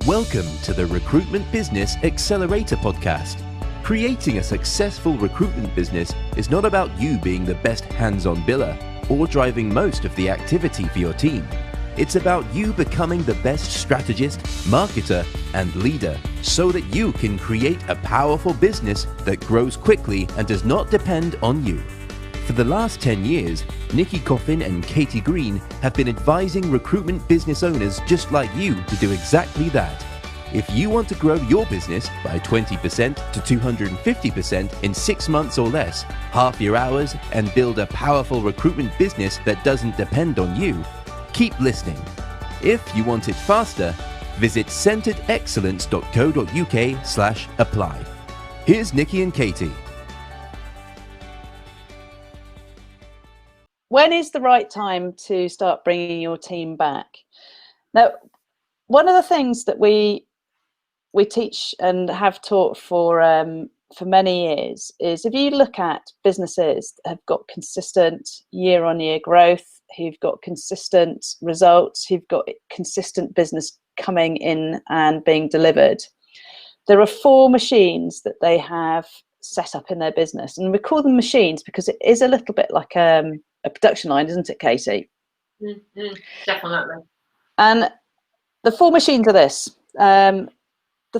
Welcome to the Recruitment Business Accelerator Podcast. Creating a successful recruitment business is not about you being the best hands-on biller or driving most of the activity for your team. It's about you becoming the best strategist, marketer, and leader so that you can create a powerful business that grows quickly and does not depend on you. For the last 10 years, Nicky Coffin and Katy Green have been advising recruitment business owners just like you to do exactly that. If you want to grow your business by 20% to 250% in 6 months or less, half your hours, and build a powerful recruitment business that doesn't depend on you, keep listening. If you want it faster, visit centeredexcellence.co.uk/apply. Here's Nicky and Katy. When is the right time to start bringing your team back? Now, one of the things that we teach and have taught for many years is if you look at businesses that have got consistent year-on-year growth, who've got consistent results, who've got consistent business coming in and being delivered, there are 4 machines that they have set up in their business. And we call them machines because it is a little bit like a production line, isn't it, Katy? Mm-hmm. Definitely. And the 4 machines are this. The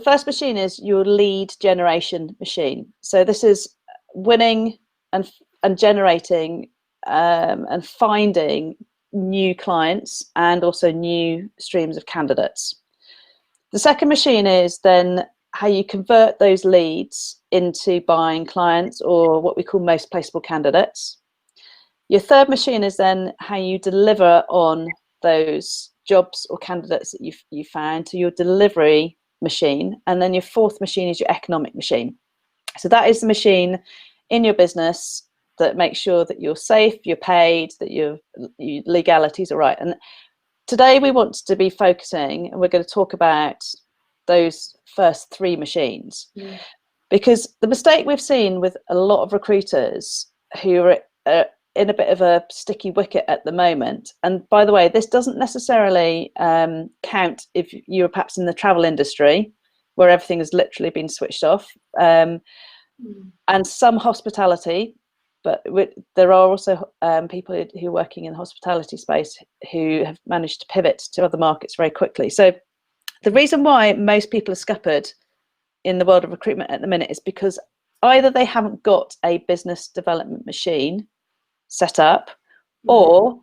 first machine is your lead generation machine. So this is winning and generating and finding new clients and also new streams of candidates. The second machine is then how you convert those leads into buying clients, or what we call most placeable candidates. Your third machine is then how you deliver on those jobs or candidates that you found to your delivery machine. And then your fourth machine is your economic machine. So that is the machine in your business that makes sure that you're safe, you're paid, that your legalities are right. And today we want to be focusing, and we're going to talk about those first 3 machines. Yeah. Because the mistake we've seen with a lot of recruiters who are in a bit of a sticky wicket at the moment, and by the way, this doesn't necessarily count if you're perhaps in the travel industry where everything has literally been switched off, and some hospitality, but there are also people who are working in the hospitality space who have managed to pivot to other markets very quickly. So the reason why most people are scuppered in the world of recruitment at the minute is because either they haven't got a business development machine set up, or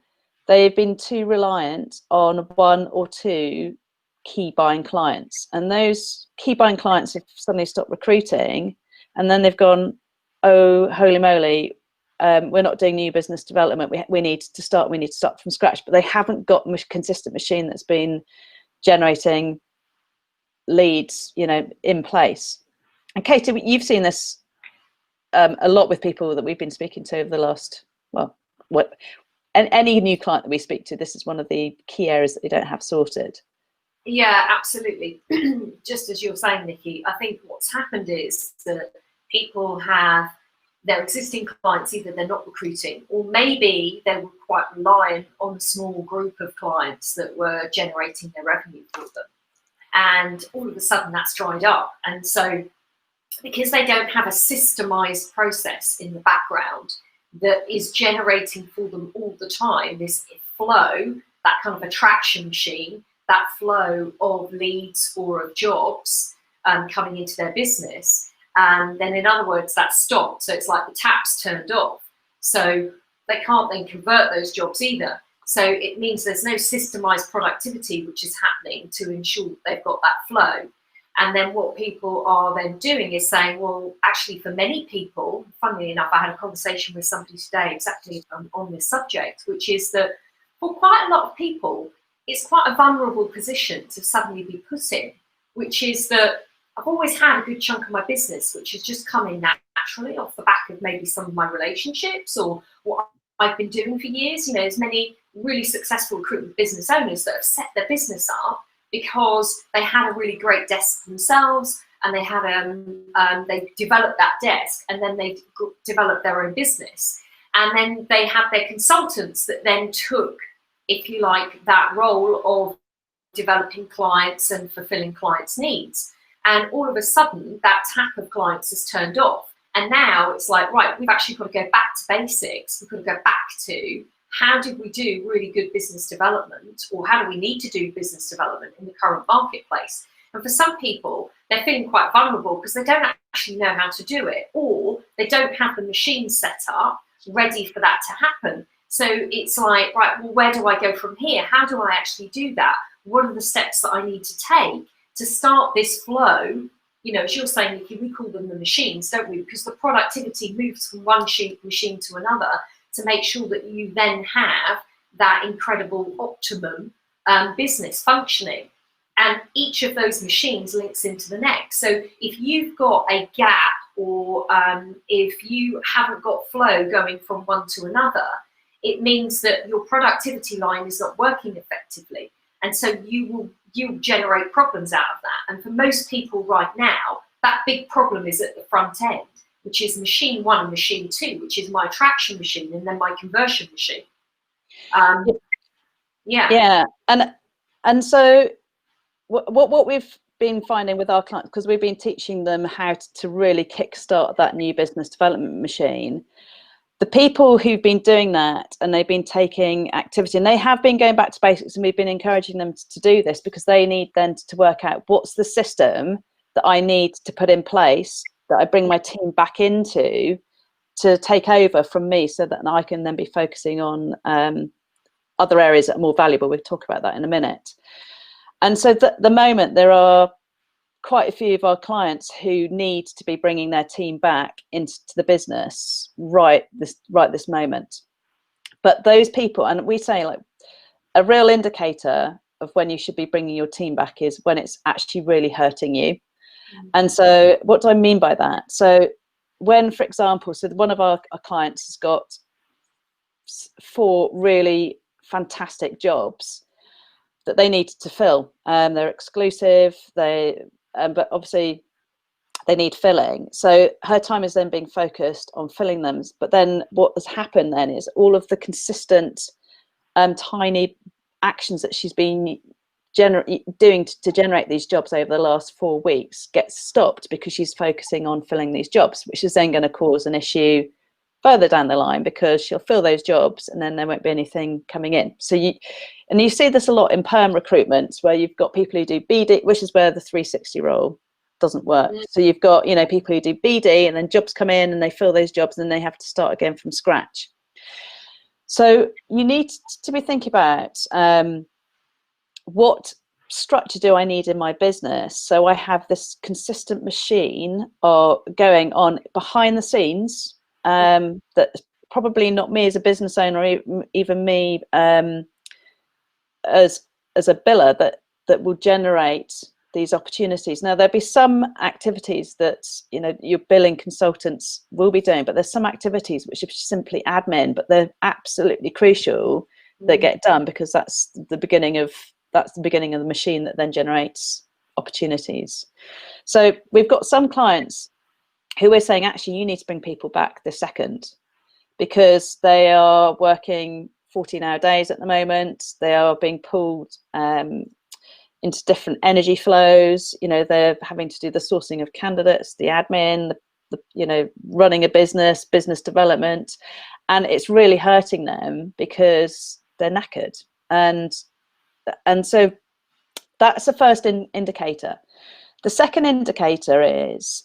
they've been too reliant on 1 or 2 key buying clients, and those key buying clients have suddenly stopped recruiting, and then they've gone, oh holy moly, we're not doing new business development, we need to start from scratch. But they haven't got a consistent machine that's been generating leads, in place. And Katy, you've seen this a lot with people that we've been speaking to over the last, and any new client that we speak to, this is one of the key areas that they don't have sorted. Yeah, absolutely. Just as you're saying, Nicky, I think what's happened is that people have their existing clients, either they're not recruiting, or maybe they were quite reliant on a small group of clients that were generating their revenue for them. And all of a sudden that's dried up. And so because they don't have a systemized process in the background that is generating for them all the time, this flow, that kind of attraction machine, that flow of leads or of jobs coming into their business. And then in other words, that's stopped. So it's like the tap's turned off. So they can't then convert those jobs either. So it means there's no systemized productivity which is happening to ensure that they've got that flow. And then what people are then doing is saying, well, actually for many people, funnily enough, I had a conversation with somebody today exactly on this subject, which is that for quite a lot of people, it's quite a vulnerable position to suddenly be put in, which is that I've always had a good chunk of my business, which has just come in naturally off the back of maybe some of my relationships or what I've been doing for years. There's many really successful recruitment business owners that have set their business up because they had a really great desk themselves, and they had they developed that desk, and then they developed their own business, and then they had their consultants that then took, if you like, that role of developing clients and fulfilling clients' needs. And all of a sudden, that tap of clients has turned off. And now it's like, right, we've actually got to go back to basics. We've got to go back to how did we do really good business development, or how do we need to do business development in the current marketplace? And for some people, they're feeling quite vulnerable because they don't actually know how to do it, or they don't have the machine set up ready for that to happen. So it's like, right, well, where do I go from here? How do I actually do that? What are the steps that I need to take to start this flow? You know, as you're saying, Nicky, we call them the machines, don't we? Because the productivity moves from one machine to another to make sure that you then have that incredible optimum business functioning. And each of those machines links into the next. So if you've got a gap, or if you haven't got flow going from one to another, it means that your productivity line is not working effectively. And so you generate problems out of that. And for most people right now, that big problem is at the front end, which is machine one and machine two, which is my attraction machine and then my conversion machine. Yeah. And so what we've been finding with our clients, because we've been teaching them how to really kickstart that new business development machine, the people who've been doing that and they've been taking activity, and they have been going back to basics, and we've been encouraging them to do this because they need then to work out what's the system that I need to put in place that I bring my team back into to take over from me, so that I can then be focusing on other areas that are more valuable. We'll talk about that in a minute. And so at the moment, there are quite a few of our clients who need to be bringing their team back into the business right this moment. But those people, and we say, like, a real indicator of when you should be bringing your team back is when it's actually really hurting you. And so what do I mean by that? So when, for example, so one of our clients has got 4 really fantastic jobs that they need to fill. They're exclusive, but obviously they need filling. So her time is then being focused on filling them. But then what has happened then is all of the consistent tiny actions that she's been doing to generate these jobs over the last 4 weeks gets stopped because she's focusing on filling these jobs, which is then going to cause an issue further down the line, because she'll fill those jobs and then there won't be anything coming in. So you see this a lot in perm recruitments, where you've got people who do BD, which is where the 360 role doesn't work. So you've got, you know, people who do BD and then jobs come in and they fill those jobs and then they have to start again from scratch. So you need to be thinking about what structure do I need in my business, so I have this consistent machine going on behind the scenes, that probably not me as a business owner, or even me as a biller, that will generate these opportunities. Now, there'll be some activities that, you know, your billing consultants will be doing, but there's some activities which are simply admin, but they're absolutely crucial that get done, because that's the beginning of the machine that then generates opportunities. So we've got some clients who we're saying, actually, you need to bring people back this second, because they are working 14-hour days at the moment. They are being pulled into different energy flows. You know, they're having to do the sourcing of candidates, the admin, the you know, running a business development, and it's really hurting them because they're knackered. And so that's the first indicator. The second indicator is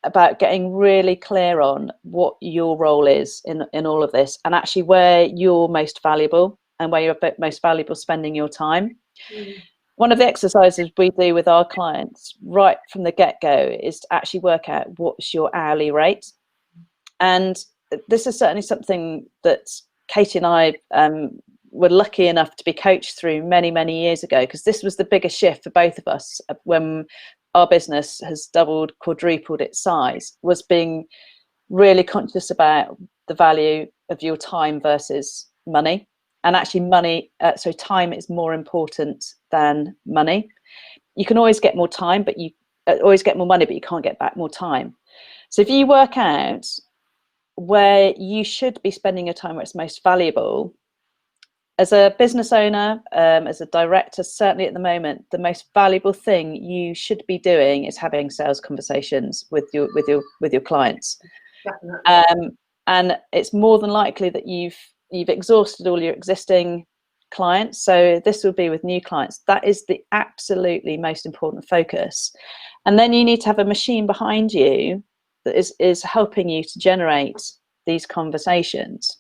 about getting really clear on what your role is in all of this, and actually where you're most valuable and where you're most valuable spending your time. One of the exercises we do with our clients right from the get-go is to actually work out what's your hourly rate. And this is certainly something that Katy and I were lucky enough to be coached through many, many years ago, because this was the biggest shift for both of us when our business has doubled, quadrupled its size, was being really conscious about the value of your time versus money. And actually time is more important than money. You can always get more time, but you always get more money, but you can't get back more time. So if you work out where you should be spending your time, where it's most valuable, as a business owner, as a director, certainly at the moment, the most valuable thing you should be doing is having sales conversations with your clients. Definitely. And it's more than likely that you've exhausted all your existing clients. So this will be with new clients. That is the absolutely most important focus. And then you need to have a machine behind you that is helping you to generate these conversations.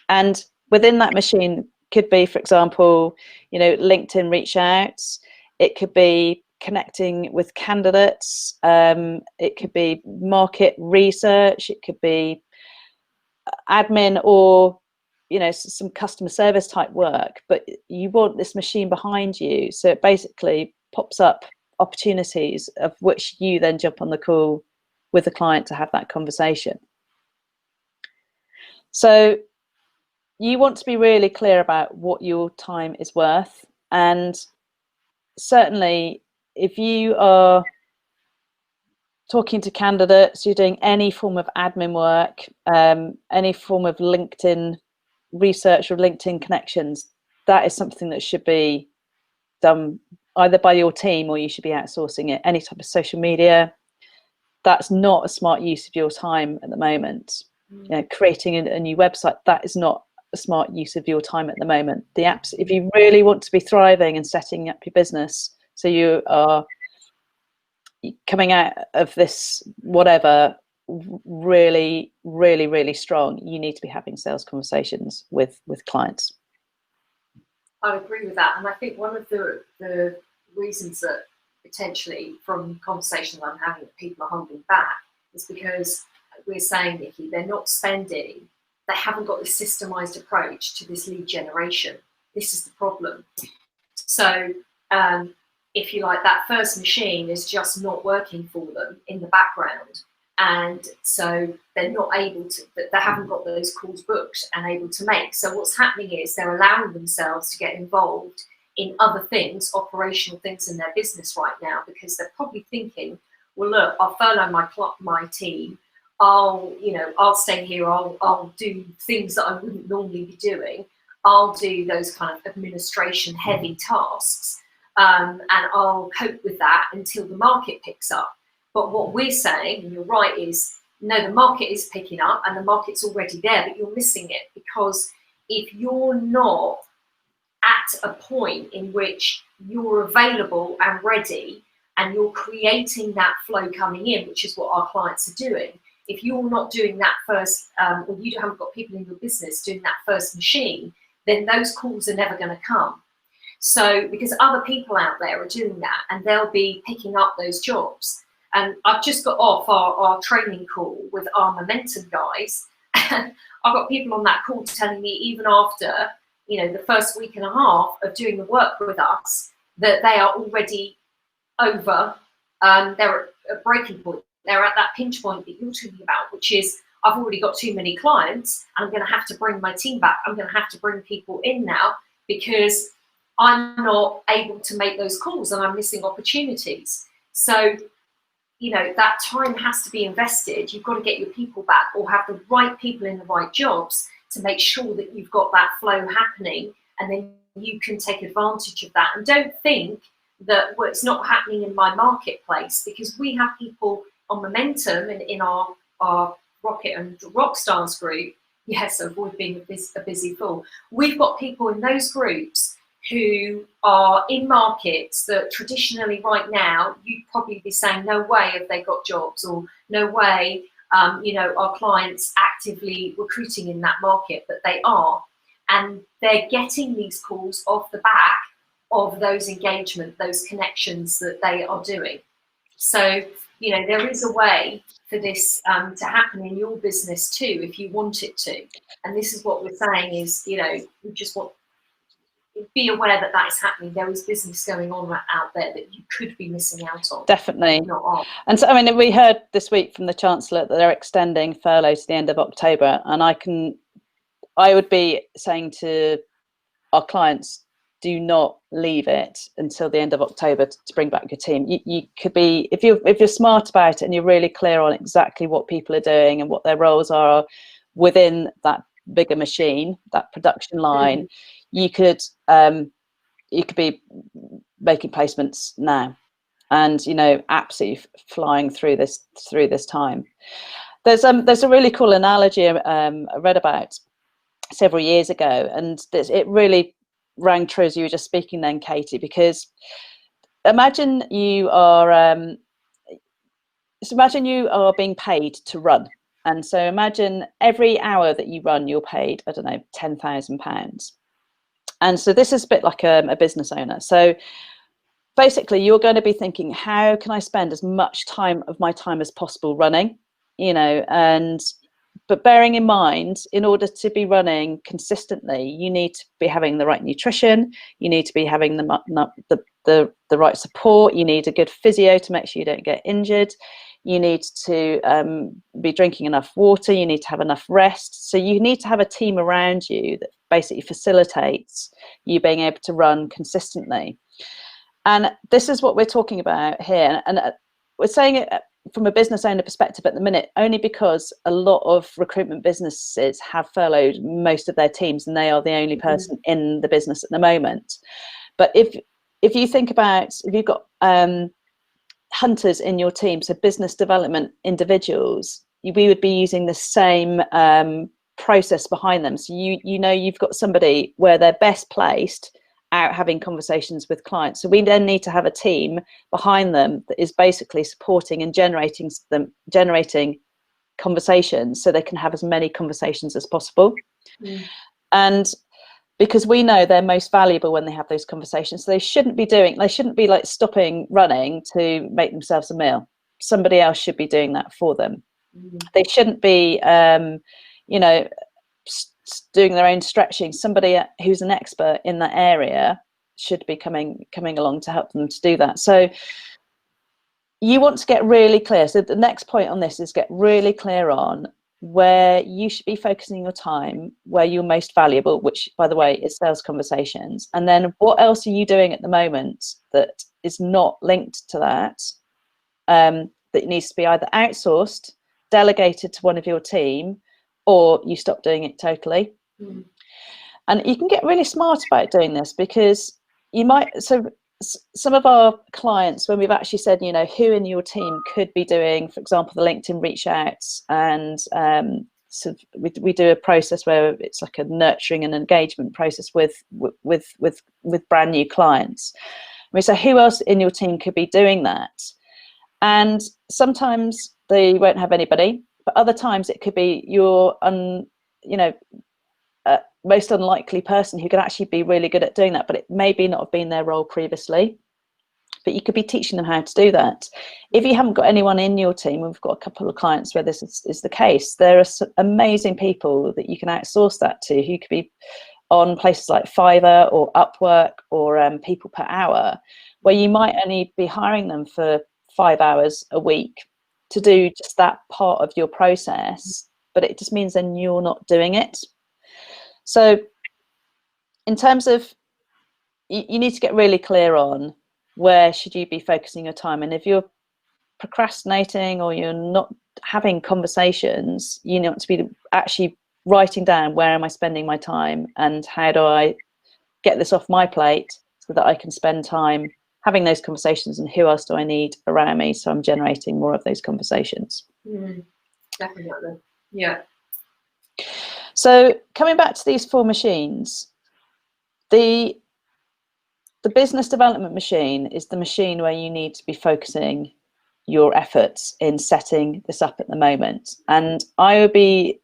And within that machine could be, for example, LinkedIn reach outs. It could be connecting with candidates. It could be market research. It could be admin or some customer service type work. But you want this machine behind you, so it basically pops up opportunities of which you then jump on the call with the client to have that conversation. So you want to be really clear about what your time is worth. And certainly if you are talking to candidates, you're doing any form of admin work, any form of LinkedIn research or LinkedIn connections, that is something that should be done either by your team or you should be outsourcing it. Any type of social media, that's not a smart use of your time at the moment. Creating a new website, that is not a smart use of your time at the moment. The apps, if you really want to be thriving and setting up your business so you are coming out of this whatever really, really, really strong, you need to be having sales conversations with clients. I agree with that, and I think one of the reasons that potentially from conversations I'm having that people are holding back is because we're saying, Nicky, they're not spending, they haven't got this systemized approach to this lead generation. This is the problem. So if you like, that first machine is just not working for them in the background. And so they're not able to, they haven't got those calls booked and able to make. So what's happening is they're allowing themselves to get involved in other things, operational things in their business right now, because they're probably thinking, well, look, I'll furlough my team. I'll stay here. I'll do things that I wouldn't normally be doing. I'll do those kind of administration heavy tasks, and I'll cope with that until the market picks up. But what we're saying, and you're right, is no, the market is picking up and the market's already there, but you're missing it, because if you're not at a point in which you're available and ready and you're creating that flow coming in, which is what our clients are doing, if you're not doing that first, or you haven't got people in your business doing that first machine, then those calls are never going to come. So because other people out there are doing that and they'll be picking up those jobs. And I've just got off our training call with our Momentum guys. And I've got people on that call telling me even after, the first week and a half of doing the work with us, that they are already over, they're at a breaking point. They're at that pinch point that you're talking about, which is, I've already got too many clients and I'm going to have to bring my team back. I'm going to have to bring people in now because I'm not able to make those calls and I'm missing opportunities. So, that time has to be invested. You've got to get your people back or have the right people in the right jobs to make sure that you've got that flow happening, and then you can take advantage of that. And don't think that it's not happening in my marketplace, because we have people on Momentum and in our Rocket and Rockstars group. Yes, avoid being a busy fool. We've got people in those groups who are in markets that traditionally right now you'd probably be saying no way have they got jobs, or no way our clients actively recruiting in that market, but they are, and they're getting these calls off the back of those engagement, those connections that they are doing. So there is a way for this to happen in your business too, if you want it to. And this is what we're saying is, we just want be aware that that is happening. There is business going on out there that you could be missing out on. Definitely. Not on. And so, we heard this week from the Chancellor that they're extending furlough to the end of October. And I would be saying to our clients, do not leave it until the end of October to bring back your team. You could be, if you're smart about it and you're really clear on exactly what people are doing and what their roles are within that bigger machine, that production line, you could be making placements now, and absolutely flying through this time. There's a really cool analogy I read about several years ago, and it really rang true as you were just speaking then, Katie, because imagine you are being paid to run. And so imagine every hour that you run, you're paid, I don't know, £10,000. And so this is a bit like a business owner. So basically, you're going to be thinking, how can I spend as much time of my time as possible running? But bearing in mind, in order to be running consistently, you need to be having the right nutrition. You need to be having the right support. You need a good physio to make sure you don't get injured. You need to be drinking enough water. You need to have enough rest. So you need to have a team around you that basically facilitates you being able to run consistently. And this is what we're talking about here. And we're saying it from a business owner perspective at the minute, only because a lot of recruitment businesses have furloughed most of their teams, and they are the only person in the business at the moment. But if you think about, if you've got hunters in your team, so business development individuals, we would be using the same process behind them. So you've got somebody where they're best placed out having conversations with clients. So we then need to have a team behind them that is basically supporting and generating conversations, so they can have as many conversations as possible. And because we know they're most valuable when they have those conversations, so they shouldn't be like stopping running to make themselves a meal. Somebody else should be doing that for them. They shouldn't be doing their own stretching. Somebody who's an expert in that area should be coming along to help them to do that. So you want to get really clear. So the next point on this is get really clear on where you should be focusing your time, where you're most valuable, which by the way is sales conversations. And then what else are you doing at the moment that is not linked to that, that needs to be either outsourced, delegated to one of your team, or you stop doing it totally. And you can get really smart about doing this, because you might, so some of our clients, when we've actually said, who in your team could be doing, for example, the LinkedIn reach outs, and so we do a process where it's like a nurturing and engagement process with brand new clients. We say, who else in your team could be doing that? And sometimes they won't have anybody, but other times it could be your most unlikely person who could actually be really good at doing that, but it maybe not have been their role previously, but you could be teaching them how to do that. If you haven't got anyone in your team, we've got a couple of clients where this is the case, there are some amazing people that you can outsource that to, who could be on places like Fiverr or Upwork or People Per Hour, where you might only be hiring them for 5 hours a week to do just that part of your process, but it just means then you're not doing it. So in terms of, you need to get really clear on where should you be focusing your time. And if you're procrastinating or you're not having conversations, you need to be actually writing down, where am I spending my time and how do I get this off my plate so that I can spend time having those conversations, and who else do I need around me so I'm generating more of those conversations. Definitely. Yeah. So coming back to these 4 machines, the business development machine is the machine where you need to be focusing your efforts in setting this up at the moment. And I would be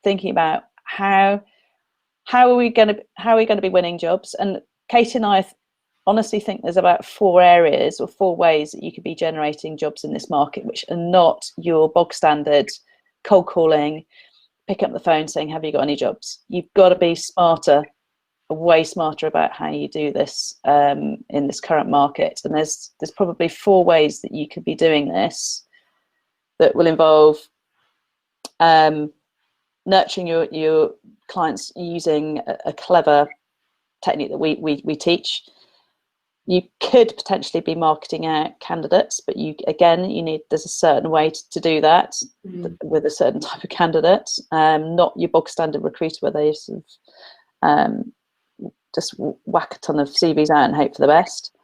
thinking about how are we going to be winning jobs. And Katie and I honestly think there's about 4 areas or 4 ways that you could be generating jobs in this market, which are not your bog standard cold calling, pick up the phone saying, have you got any jobs? You've got to be smarter, way smarter about how you do this in this current market. And there's probably 4 ways that you could be doing this that will involve nurturing your clients using a clever technique that we teach. You could potentially be marketing out candidates, but there's a certain way to do that with a certain type of candidate, not your bog standard recruiter where they sort of just whack a ton of CVs out and hope for the best.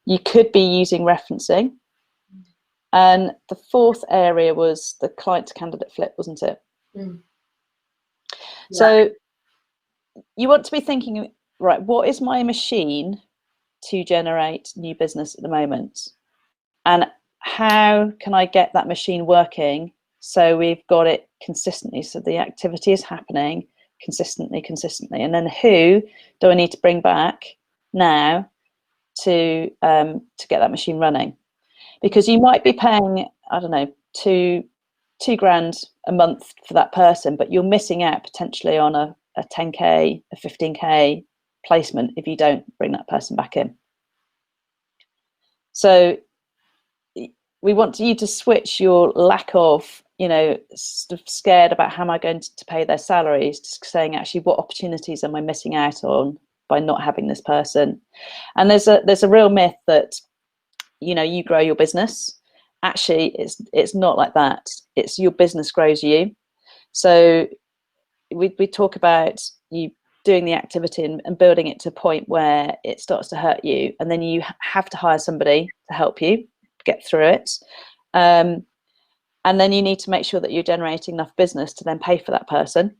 You could be using referencing. And the fourth area was the client to candidate flip, wasn't it? Yeah. So you want to be thinking, right, what is my machine to generate new business at the moment? And how can I get that machine working so we've got it consistently, so the activity is happening consistently. And then who do I need to bring back now to get that machine running? Because you might be paying, I don't know, two grand a month for that person, but you're missing out potentially on a 10k, a 15k placement if you don't bring that person back in. So we want you to switch your lack of, sort of scared about how am I going to pay their salaries, to saying, actually, what opportunities am I missing out on by not having this person? And there's a real myth that, you grow your business. Actually, it's not like that. It's your business grows you. So we talk about you doing the activity and building it to a point where it starts to hurt you, and then you have to hire somebody to help you get through it. And then you need to make sure that you're generating enough business to then pay for that person.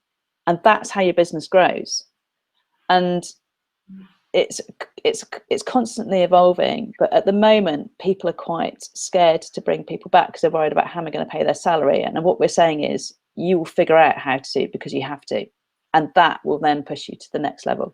And that's how your business grows. And it's constantly evolving, but at the moment people are quite scared to bring people back because they're worried about how am I going to pay their salary. And what we're saying is you will figure out how to, because you have to, and that will then push you to the next level.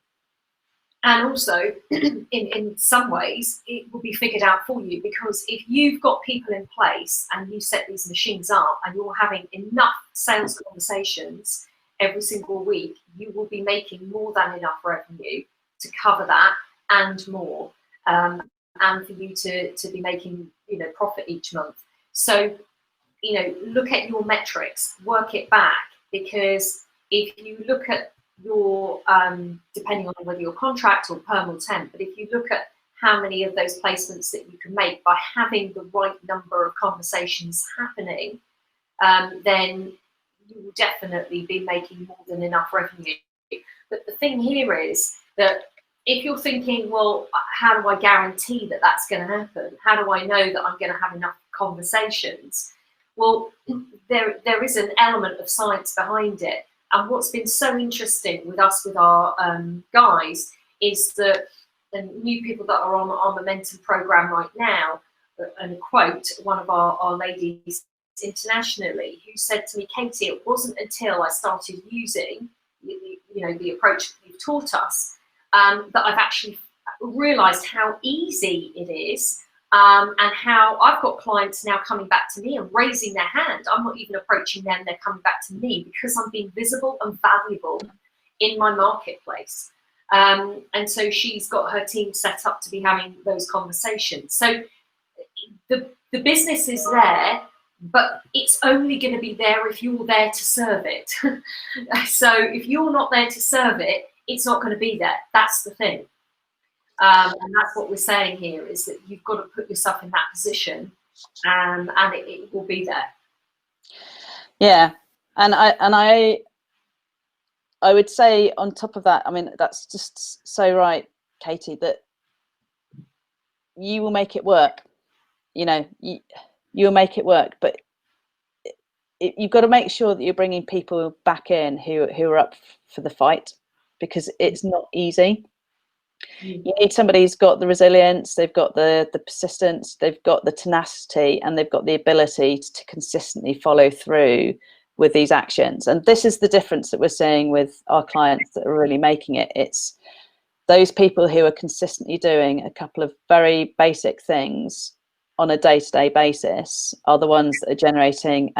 And also, in some ways, it will be figured out for you, because if you've got people in place and you set these machines up and you're having enough sales conversations every single week, you will be making more than enough revenue to cover that and more, and for you to be making profit each month. So look at your metrics, work it back, because if you look at your depending on whether you're contract or perm or temp, but if you look at how many of those placements that you can make by having the right number of conversations happening, then you will definitely be making more than enough revenue. But the thing here is that if you're thinking, well, how do I guarantee that that's going to happen? How do I know that I'm going to have enough conversations? Well, there is an element of science behind it. And what's been so interesting with us, with our guys, is that the new people that are on our Momentum program right now, and quote one of our ladies internationally who said to me, Katy, it wasn't until I started using the approach that you've taught us that I've actually realized how easy it is, and how I've got clients now coming back to me and raising their hand. I'm not even approaching them, they're coming back to me because I'm being visible and valuable in my marketplace. And so she's got her team set up to be having those conversations. So the business is there, but it's only going to be there if you're there to serve it. So if you're not there to serve it, it's not going to be there. That's the thing. And that's what we're saying here, is that you've got to put yourself in that position, and it will be there. Yeah. And I would say on top of that, I mean, that's just so right, Katy, that you will make it work. You'll make it work, but you've got to make sure that you're bringing people back in who are up for the fight, because it's not easy. You need somebody who's got the resilience, they've got the persistence, they've got the tenacity, and they've got the ability to consistently follow through with these actions. And this is the difference that we're seeing with our clients that are really making it. It's those people who are consistently doing a couple of very basic things on a day-to-day basis are the ones that are generating,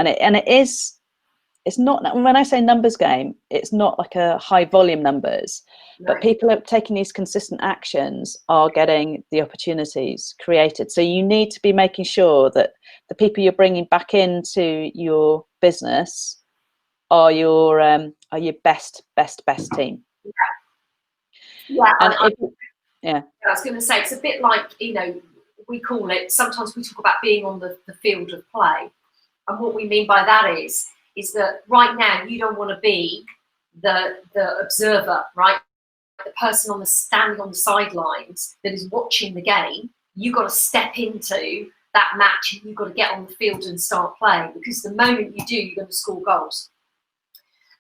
it's not, when I say numbers game, it's not like a high volume numbers, but people are taking these consistent actions are getting the opportunities created. So you need to be making sure that the people you're bringing back into your business are your best team. Yeah. I was going to say, it's a bit like, we call it, sometimes we talk about being on the field of play. And what we mean by that is that right now you don't want to be the observer, right? the person standing on the sidelines that is watching the game. You've got to step into that match and you've got to get on the field and start playing, because the moment you do, you're going to score goals.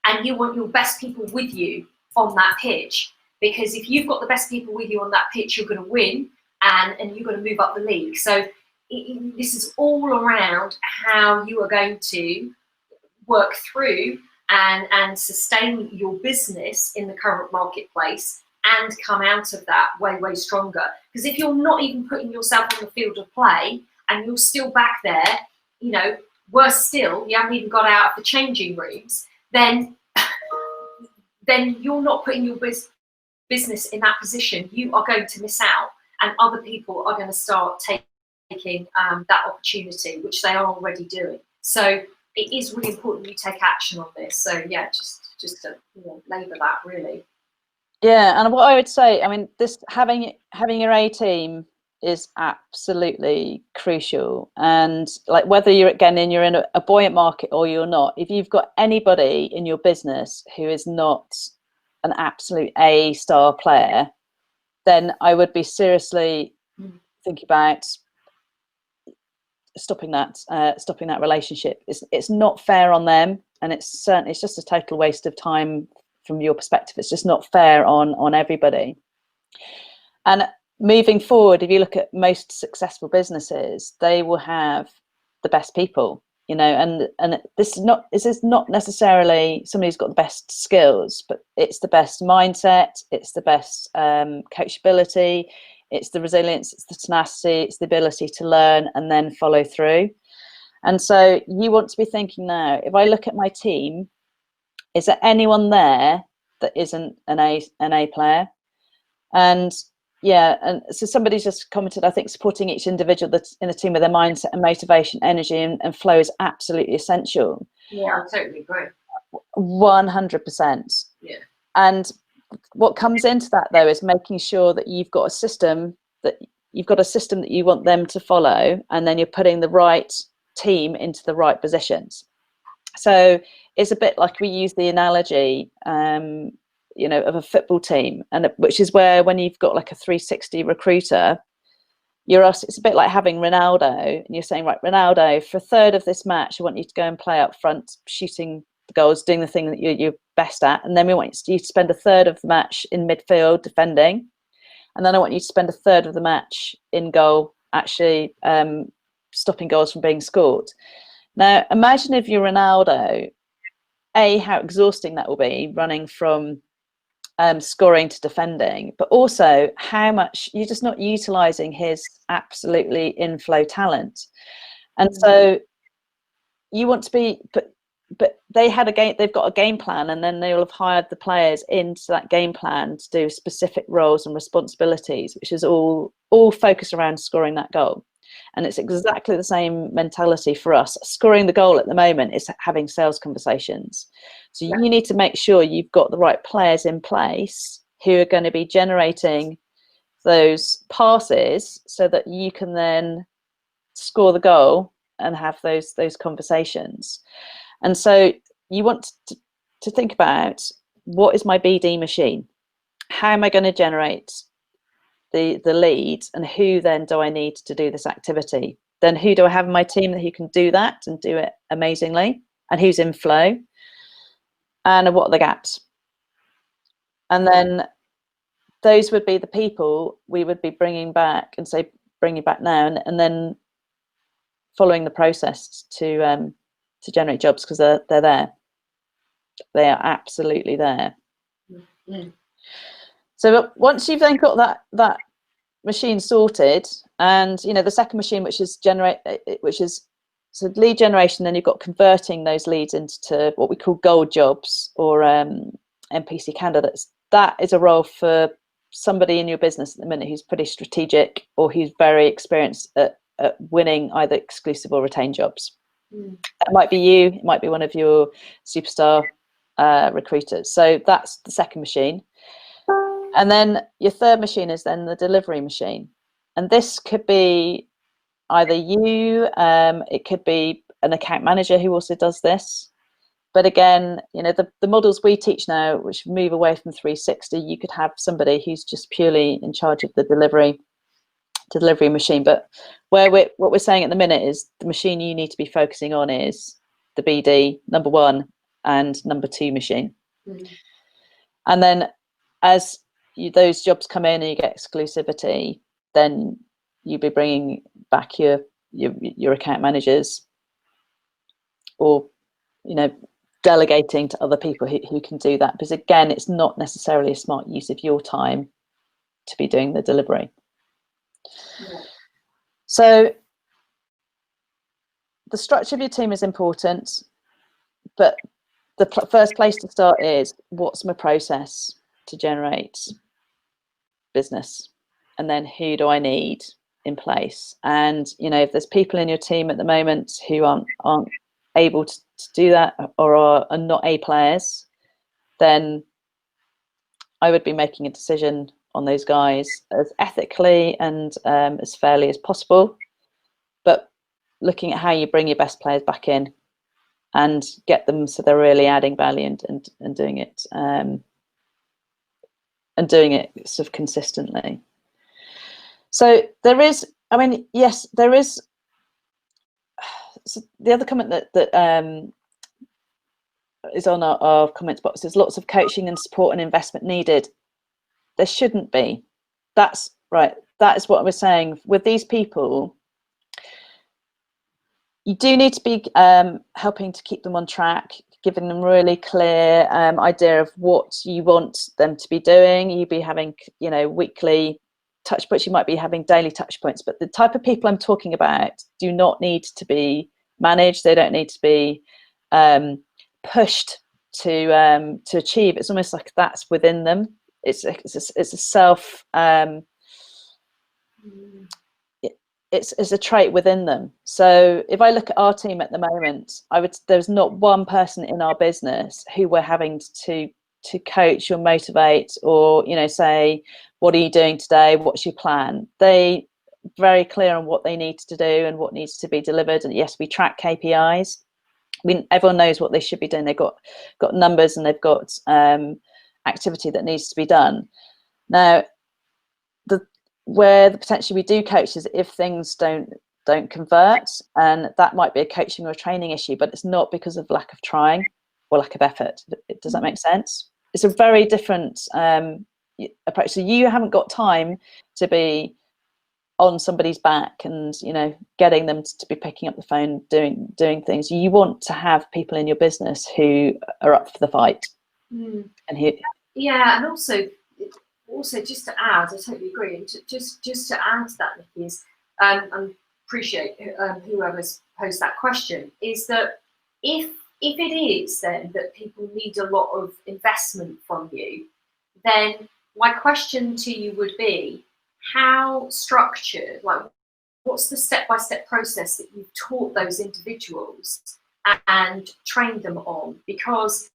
And you want your best people with you on that pitch, because if you've got the best people with you on that pitch, you're going to win, and you're going to move up the league. So this is all around how you are going to work through and sustain your business in the current marketplace and come out of that way stronger. Because if you're not even putting yourself on the field of play and you're still back there, you know, worse still, you haven't even got out of the changing rooms, then you're not putting your business in that position. You are going to miss out, and other people are going to start taking that opportunity, which they are already doing. So it is really important you take action on this. So yeah, just to labour that really. Yeah, and what I would say, I mean, this having your A team is absolutely crucial. And like whether you're in a buoyant market or you're not, if you've got anybody in your business who is not an absolute A star player, then I would be seriously thinking about stopping that relationship. It's not fair on them, and it's just a total waste of time from your perspective. It's just not fair on everybody. And moving forward, if you look at most successful businesses, they will have the best people, you know, and this is not necessarily somebody who's got the best skills, but it's the best mindset, it's the best coachability, it's the resilience, it's the tenacity, it's the ability to learn and then follow through. And so you want to be thinking now, if I look at my team, is there anyone there that isn't an A player? And yeah, and so somebody just commented, I think supporting each individual that's in the team with their mindset and motivation, energy and flow is absolutely essential. Yeah, I totally agree. 100%. Yeah. And what comes into that though is making sure that you've got a system that you want them to follow, and then you're putting the right team into the right positions. So it's a bit like we use the analogy of a football team, and which is where when you've got like a 360 recruiter, it's a bit like having Ronaldo, and you're saying, right, Ronaldo, for a third of this match I want you to go and play up front, shooting the goals, doing the thing that you're best at, and then we want you to spend a third of the match in midfield defending, and then I want you to spend a third of the match in goal, actually stopping goals from being scored. Now imagine if you're Ronaldo, how exhausting that will be, running from scoring to defending, but also how much you're just not utilizing his absolutely inflow talent. And so you want to be, but they've got a game plan, and then they'll have hired the players into that game plan to do specific roles and responsibilities, which is all focused around scoring that goal. And it's exactly the same mentality for us. Scoring the goal at the moment is having sales conversations. So you need to make sure you've got the right players in place who are going to be generating those passes so that you can then score the goal and have those conversations. And so you want to think about, what is my BD machine? How am I going to generate the leads, and who then do I need to do this activity? Then who do I have in my team who can do that and do it amazingly, and who's in flow, and what are the gaps? And then those would be the people we would be bringing back and say, bring you back now, and then following the process to generate jobs, because they're there. They are absolutely there. Mm. So once you've then got that machine sorted, and the second machine, which is lead generation, then you've got converting those leads into what we call gold jobs or NPC candidates. That is a role for somebody in your business at the minute who's pretty strategic, or who's very experienced at winning either exclusive or retained jobs. That might be you, it might be one of your superstar recruiters. So that's the second machine. And then your third machine is then the delivery machine. And this could be either you, it could be an account manager who also does this, But again, you know, the models we teach now, which move away from 360, you could have somebody who's just purely in charge of the delivery machine. But what we're saying at the minute is the machine you need to be focusing on is the BD number 1 and number 2 machine. And then as those jobs come in and you get exclusivity, then you'll be bringing back your account managers, or, you know, delegating to other people who can do that, because again, it's not necessarily a smart use of your time to be doing the delivery. So the structure of your team is important, but the first place to start is, what's my process to generate business, and then who do I need in place? And, you know, if there's people in your team at the moment who aren't able to do that, or are not A players, then I would be making a decision on those guys as ethically and as fairly as possible, but looking at how you bring your best players back in and get them so they're really adding value and doing it sort of consistently. So there is, I mean, yes, there is. So the other comment that is on our comments box is lots of coaching and support and investment needed. There shouldn't be. That's right. That is what I was saying. With these people, you do need to be helping to keep them on track, giving them really clear idea of what you want them to be doing. You'd be having, you know, weekly touch points. You might be having daily touch points, but the type of people I'm talking about do not need to be managed. They don't need to be pushed to achieve. It's almost like that's within them. It's a self. It's a trait within them. So if I look at our team at the moment, there's not one person in our business who we're having to coach or motivate, or, you know, say, what are you doing today? What's your plan? They very clear on what they need to do and what needs to be delivered. And yes, we track KPIs. I mean, everyone knows what they should be doing. They've got numbers and they've got activity that needs to be done. Now, where potentially we do coach is if things don't convert, and that might be a coaching or a training issue, but it's not because of lack of trying or lack of effort. Does that make sense? It's a very different approach. So you haven't got time to be on somebody's back and, you know, getting them to be picking up the phone, doing things. You want to have people in your business who are up for the fight. And who, and also just to add, I totally agree. And just to add to that, Nicky, is and appreciate whoever's posed that question, is that if it is then that people need a lot of investment from you, then my question to you would be, how structured, like, what's the step-by-step process that you've taught those individuals and trained them on? Because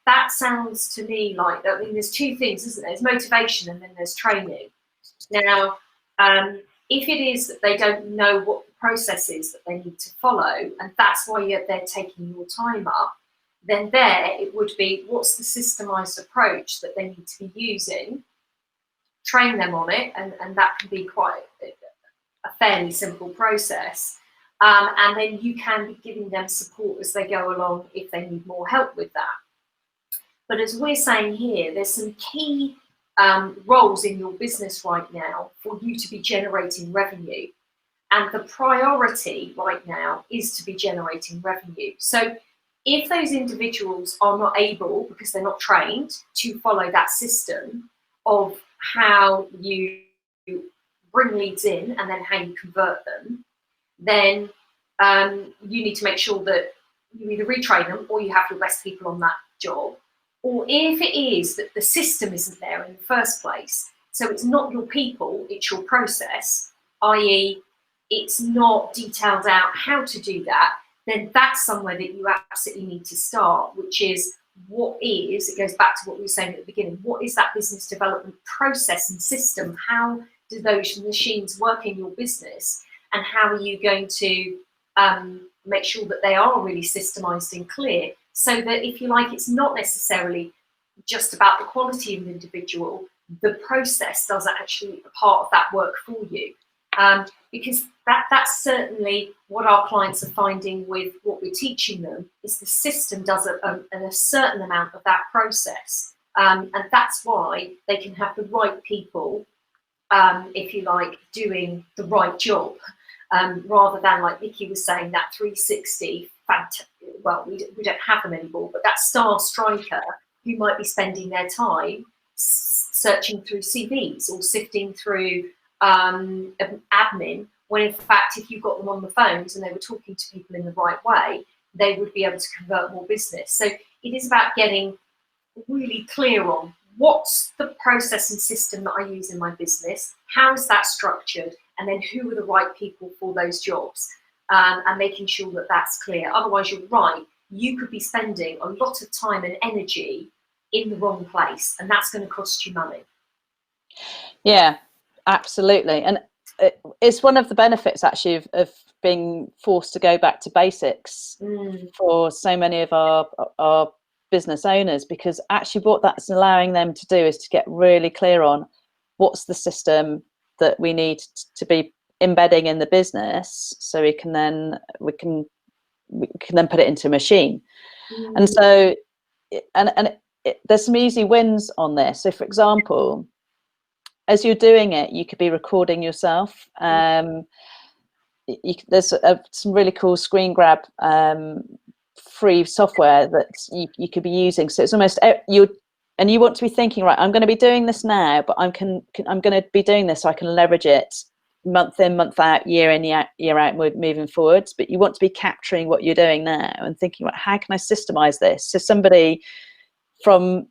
that sounds to me like, I mean, there's two things, isn't there? There's motivation and then there's training. Now, if it is that they don't know what the process is that they need to follow, and that's why they're taking your time up, then it would be, what's the systemized approach that they need to be using? Train them on it, and that can be quite a fairly simple process. And then you can be giving them support as they go along if they need more help with that. But as we're saying here, there's some key roles in your business right now for you to be generating revenue. And the priority right now is to be generating revenue. So if those individuals are not able, because they're not trained, to follow that system of how you bring leads in and then how you convert them, then you need to make sure that you either retrain them or you have your best people on that job. Or if it is that the system isn't there in the first place, so it's not your people, it's your process, i.e. it's not detailed out how to do that, then that's somewhere that you absolutely need to start, which is, it goes back to what we were saying at the beginning, what is that business development process and system? How do those machines work in your business? And how are you going to make sure that they are really systemized and clear? so that, if you like, it's not necessarily just about the quality of the individual. The process does actually a part of that work for you, because that's certainly what our clients are finding with what we're teaching them, is the system does a certain amount of that process, and that's why they can have the right people, if you like, doing the right job, rather than, like Nicky was saying, that 360. Well, we don't have them anymore, but that star striker who might be spending their time searching through CVs or sifting through admin, when in fact, if you got them on the phones and they were talking to people in the right way, they would be able to convert more business. So it is about getting really clear on what's the process and system that I use in my business, how is that structured, and then who are the right people for those jobs, and making sure that that's clear. Otherwise, you're right, you could be spending a lot of time and energy in the wrong place, and that's going to cost you money. Yeah, absolutely. And it's one of the benefits actually of being forced to go back to basics for so many of our business owners, because actually what that's allowing them to do is to get really clear on what's the system that we need to be embedding in the business, so we can then put it into a machine. And so there's some easy wins on this. So for example, as you're doing it, you could be recording yourself. There's some really cool screen grab free software that you could be using. So it's almost and you want to be thinking, right, I'm going to be doing this now, but I'm going to be doing this so I can leverage it month in, month out, year in, year out, moving forwards. But you want to be capturing what you're doing now and thinking, right, how can I systemize this? So somebody from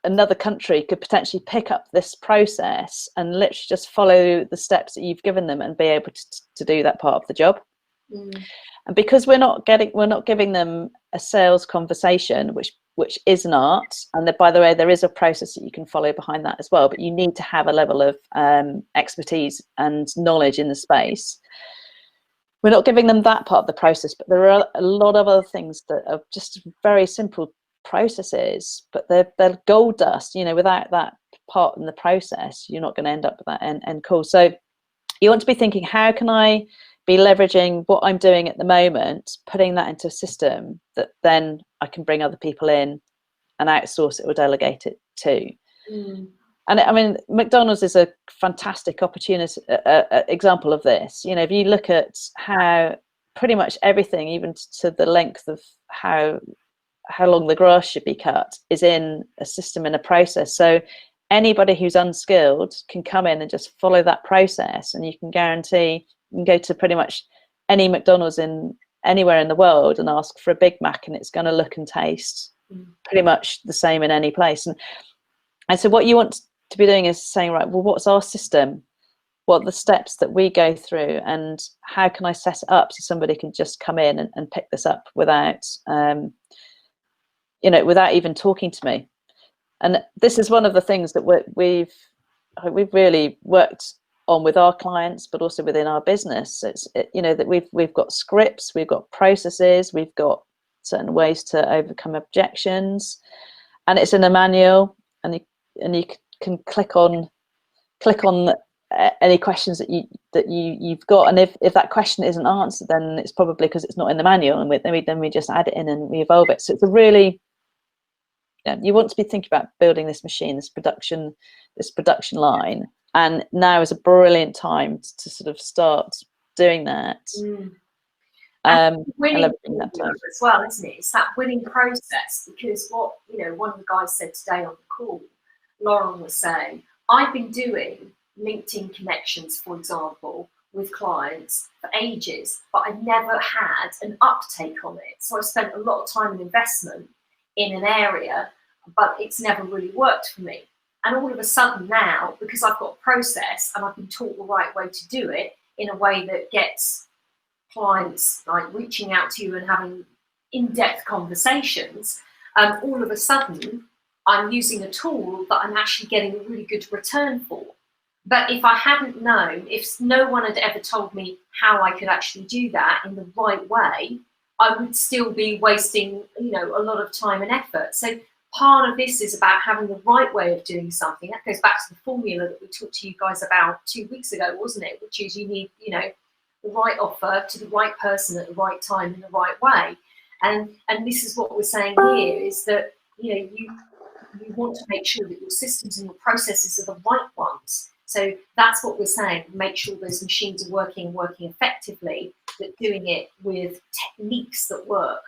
another country could potentially pick up this process and literally just follow the steps that you've given them and be able to do that part of the job. And because we're not giving them a sales conversation, which is an art, and by the way, there is a process that you can follow behind that as well, but you need to have a level of expertise and knowledge in the space. We're not giving them that part of the process, but there are a lot of other things that are just very simple processes, but they're gold dust. Without that part in the process, you're not going to end up with that end call. So you want to be thinking, how can I be leveraging what I'm doing at the moment, putting that into a system that then I can bring other people in and outsource it or delegate it to. And I mean, McDonald's is a fantastic opportunity example of this. If you look at how pretty much everything, even to the length of how long the grass should be cut, is in a system and a process. So anybody who's unskilled can come in and just follow that process, and you can guarantee you can go to pretty much any McDonald's in anywhere in the world and ask for a Big Mac, and it's going to look and taste pretty much the same in any place. And so what you want to be doing is saying, right, well, what's our system? What are the steps that we go through, and how can I set it up so somebody can just come in and pick this up without without even talking to me? And this is one of the things that we've really worked on with our clients, but also within our business. That we've got scripts, we've got processes, we've got certain ways to overcome objections, and it's in a manual, and you can click on any questions that you've got, and if that question isn't answered, then it's probably because it's not in the manual, and then we just add it in and we evolve it. So it's a really, you want to be thinking about building this machine, this production line, and now is a brilliant time to sort of start doing that. Winning that time as well, isn't it? It's that winning process, because what one of the guys said today on the call, Lauren was saying, I've been doing LinkedIn connections, for example, with clients for ages, but I never had an uptake on it. So I spent a lot of time and investment in an area, but it's never really worked for me. And all of a sudden now, because I've got a process and I've been taught the right way to do it in a way that gets clients like reaching out to you and having in-depth conversations, all of a sudden I'm using a tool that I'm actually getting a really good return for. But if I hadn't known, if no one had ever told me how I could actually do that in the right way, I would still be wasting, you know, a lot of time and effort. So part of this is about having the right way of doing something. That goes back to the formula that we talked to you guys about 2 weeks ago, wasn't it? Which is you need, you know, the right offer to the right person at the right time in the right way. And this is what we're saying here is that, you know, you want to make sure that your systems and your processes are the right ones. So that's what we're saying. Make sure those machines are working effectively, but doing it with techniques that work,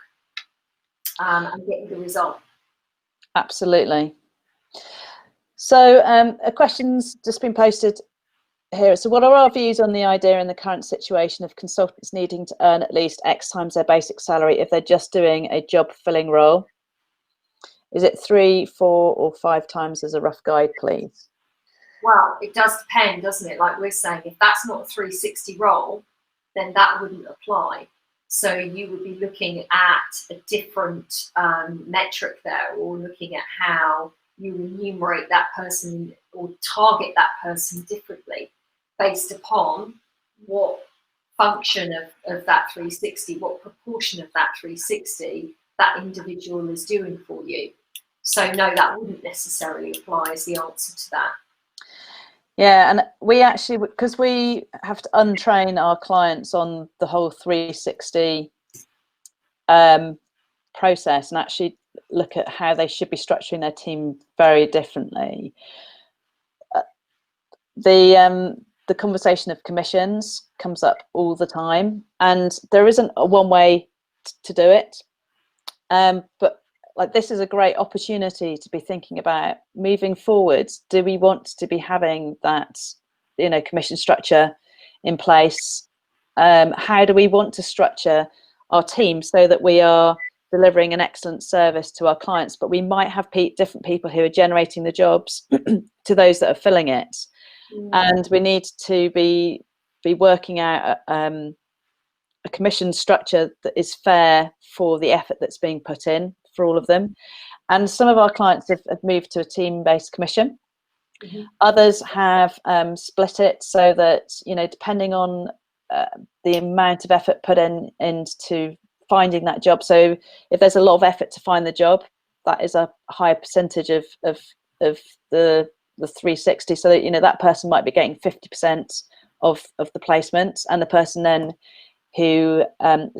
and getting the result. Absolutely. So a question's just been posted here. So what are our views on the idea in the current situation of consultants needing to earn at least X times their basic salary if they're just doing a job filling role? Is it 3, 4 or 5 times as a rough guide, please? Well, it does depend, doesn't it? Like we're saying, if that's not a 360 role, then that wouldn't apply. So you would be looking at a different metric there, or looking at how you remunerate that person or target that person differently based upon what function of that 360, what proportion of that 360 that individual is doing for you. So no, that wouldn't necessarily apply is the answer to that. Yeah, and we actually, because we have to untrain our clients on the whole 360 process and actually look at how they should be structuring their team very differently. The conversation of commissions comes up all the time, and there isn't a one way to do it. But like, this is a great opportunity to be thinking about moving forward. Do we want to be having that, you know, commission structure in place? How do we want to structure our team so that we are delivering an excellent service to our clients, but we might have different people who are generating the jobs to those that are filling it. And we need to be working out a commission structure that is fair for the effort that's being put in for all of them. And some of our clients have moved to a team-based commission. Mm-hmm. Others have split it so that, you know, depending on the amount of effort put into finding that job. So if there's a lot of effort to find the job, that is a higher percentage of the 360. So that, you know, that person might be getting 50% of the placement, and the person then who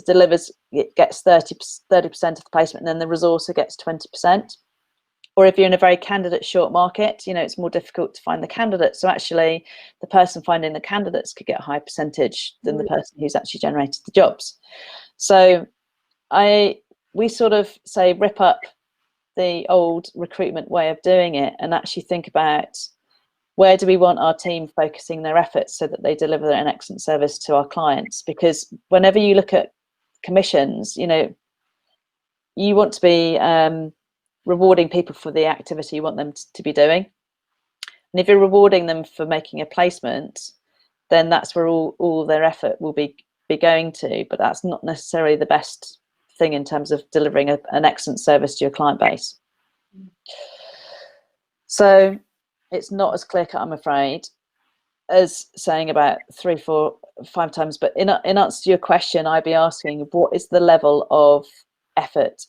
delivers gets 30% of the placement, and then the resourcer gets 20%. Or if you're in a very candidate short market, you know, it's more difficult to find the candidates. So actually the person finding the candidates could get a higher percentage than the person who's actually generated the jobs. So we sort of say rip up the old recruitment way of doing it and actually think about, where do we want our team focusing their efforts so that they deliver an excellent service to our clients? Because whenever you look at commissions, you know, you want to be rewarding people for the activity you want them to be doing. And if you're rewarding them for making a placement, then that's where all their effort will be going to. But that's not necessarily the best thing in terms of delivering an excellent service to your client base. So it's not as clear cut, I'm afraid, as saying about 3, 4, 5 times. But in answer to your question, I'd be asking, what is the level of effort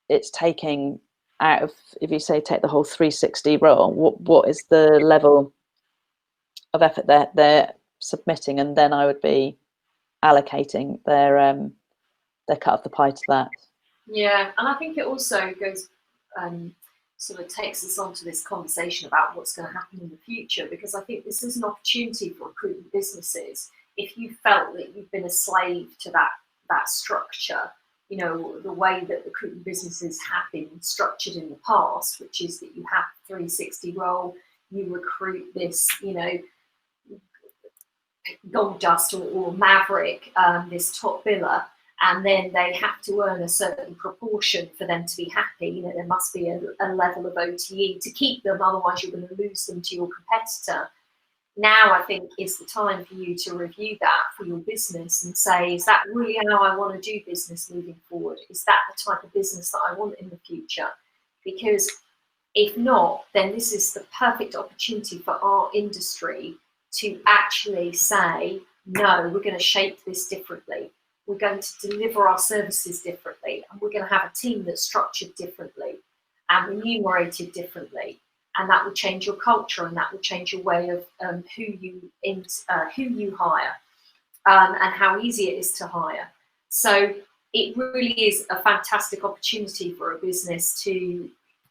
it's taking out of, if you say take the whole 360 role, what is the level of effort that they're submitting? And then I would be allocating their cut of the pie to that. Yeah, and I think it also goes sort of takes us on to this conversation about what's going to happen in the future, because I think this is an opportunity for recruitment businesses. If you felt that you've been a slave to that structure, you know, the way that recruitment businesses have been structured in the past, which is that you have a 360 role, you recruit this, you know, gold dust or maverick, this top biller, and then they have to earn a certain proportion for them to be happy. You know, there must be a level of OTE to keep them, otherwise you're going to lose them to your competitor. Now I think is the time for you to review that for your business and say, is that really how I want to do business moving forward? Is that the type of business that I want in the future? Because if not, then this is the perfect opportunity for our industry to actually say, no, we're going to shape this differently. we're going to deliver our services differently, and we're going to have a team that's structured differently and remunerated differently, and that will change your culture, and that will change your way of who you hire, and how easy it is to hire. So it really is a fantastic opportunity for a business to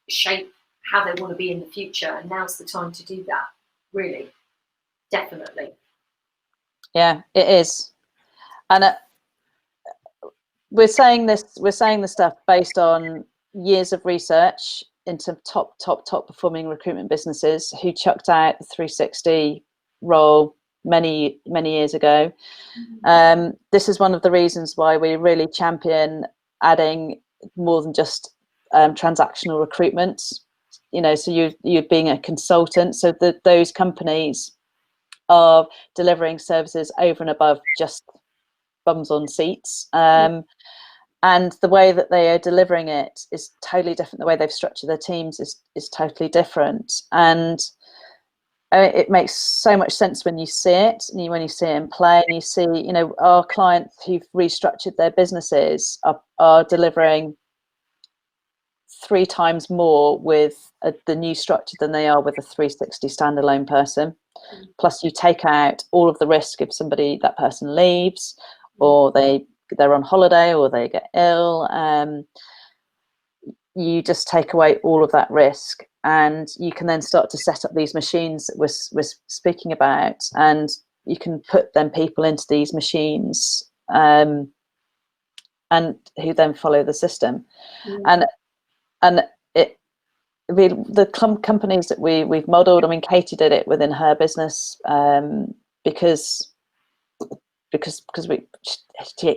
shape how they want to be in the future, and now's the time to do that. Really, definitely. Yeah, it is, and we're saying this stuff based on years of research into top performing recruitment businesses who chucked out the 360 role many years ago. This is one of the reasons why we really champion adding more than just transactional recruitment. So you're being a consultant, so that those companies are delivering services over and above just bums on seats. And the way that they are delivering it is totally different. The way they've structured their teams is totally different. And it makes so much sense when you see it, and when you see it in play, and you see, our clients who've restructured their businesses are delivering 3 times more with the new structure than they are with a 360 standalone person. Plus, you take out all of the risk if that person leaves, or they're on holiday, or they get ill. You just take away all of that risk, and you can then start to set up these machines that we're speaking about, and you can put them people into these machines, and who then follow the system. And the companies that we've modelled, I mean, Katy did it within her business, because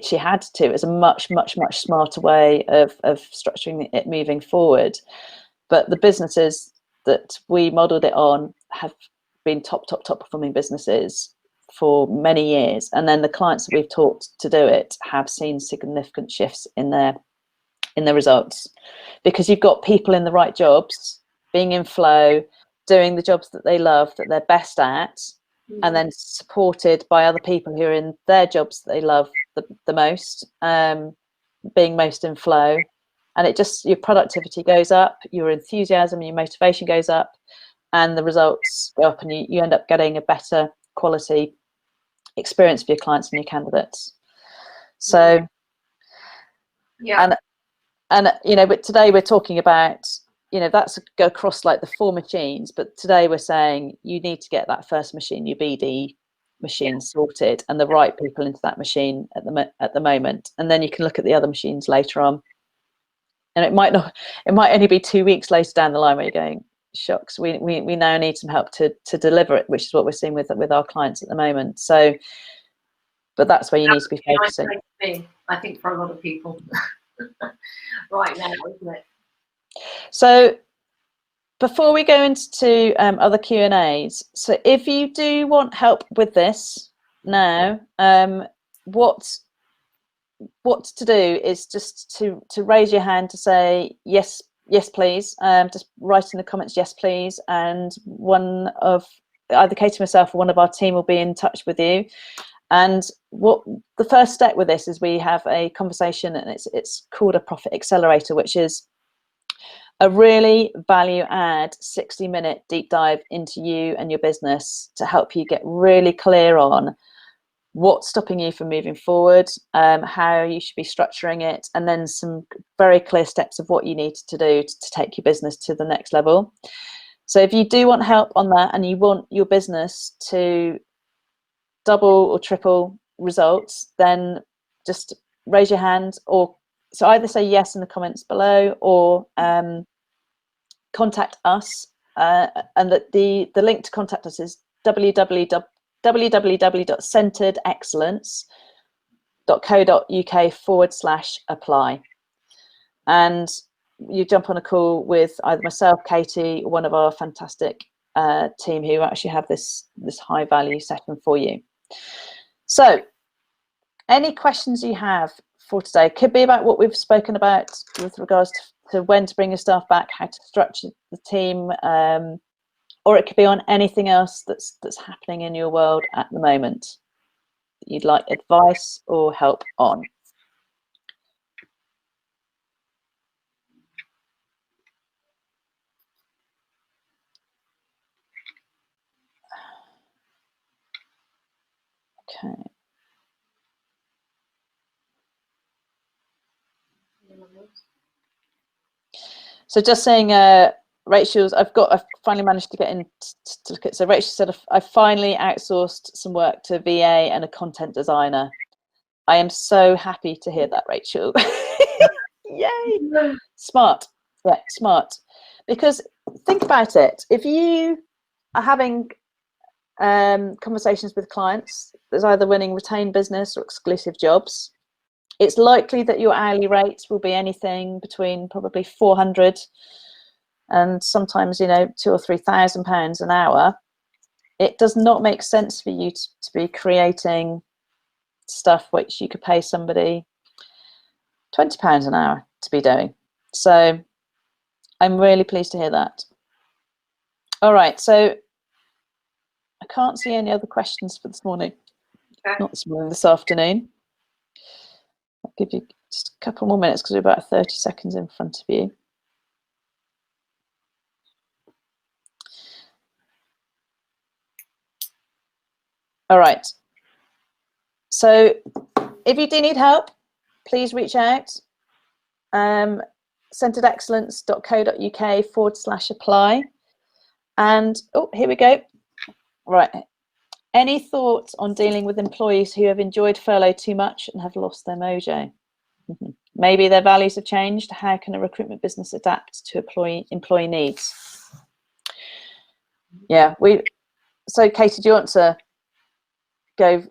she had to. It's a much smarter way of structuring it moving forward. But the businesses that we modelled it on have been top performing businesses for many years, and then the clients that we've taught to do it have seen significant shifts in their results, because you've got people in the right jobs, being in flow, doing the jobs that they love, that they're best at, and then supported by other people who are in their jobs that they love the most, being most in flow. And it just, your productivity goes up, your enthusiasm, your motivation goes up, and the results go up, and you end up getting a better quality experience for your clients and your candidates. So, yeah. And but today we're talking about, that's go across like the 4 machines, but today we're saying you need to get that first machine, your BD machine, sorted, and the right people into that machine at the moment, and then you can look at the other machines later on. And it might only be 2 weeks later down the line where you're going, shucks, we now need some help to deliver it, which is what we're seeing with our clients at the moment. So, but that's where you need to be focusing. I think for a lot of people right now, isn't it? So before we go into other Q&As, so if you do want help with this now, what to do is just to raise your hand to say yes please. Just write in the comments yes please, and one of either Katy or myself or one of our team will be in touch with you. And what the first step with this is, we have a conversation, and it's called a Profit Accelerator, which is a really value add 60-minute deep dive into you and your business to help you get really clear on what's stopping you from moving forward, how you should be structuring it, and then some very clear steps of what you need to do to take your business to the next level. So if you do want help on that, and you want your business to double or triple results, then just raise your hand, or so either say yes in the comments below, or contact us, and the link to contact us is www.centeredexcellence.co.uk/apply, and you jump on a call with either myself, Katy, or one of our fantastic team who actually have this high value session for you. So any questions you have for today could be about what we've spoken about with regards to when to bring your staff back, how to structure the team, or it could be on anything else that's happening in your world at the moment. you'd like advice or help on. Okay. So just saying, Rachel's, I've finally managed to get in to look at. So Rachel said, I finally outsourced some work to a VA and a content designer. I am so happy to hear that, Rachel. Yay! Smart. Yeah, smart. Because think about it. If you are having conversations with clients that's either winning retained business or exclusive jobs, it's likely that your hourly rates will be anything between probably 400 and sometimes, you know, £2,000 or £3,000 an hour. It does not make sense for you to be creating stuff which you could pay somebody £20 an hour to be doing. So I'm really pleased to hear that. All right, so I can't see any other questions for this morning. Okay. Not this morning, this afternoon. I'll give you just a couple more minutes because we're about 30 seconds in front of you. All right. So if you do need help, please reach out. centeredexcellence.co.uk/apply. And oh, here we go. Right. Any thoughts on dealing with employees who have enjoyed furlough too much and have lost their mojo? Maybe their values have changed. How can a recruitment business adapt to employee needs? Yeah, so Katy, do you want to go?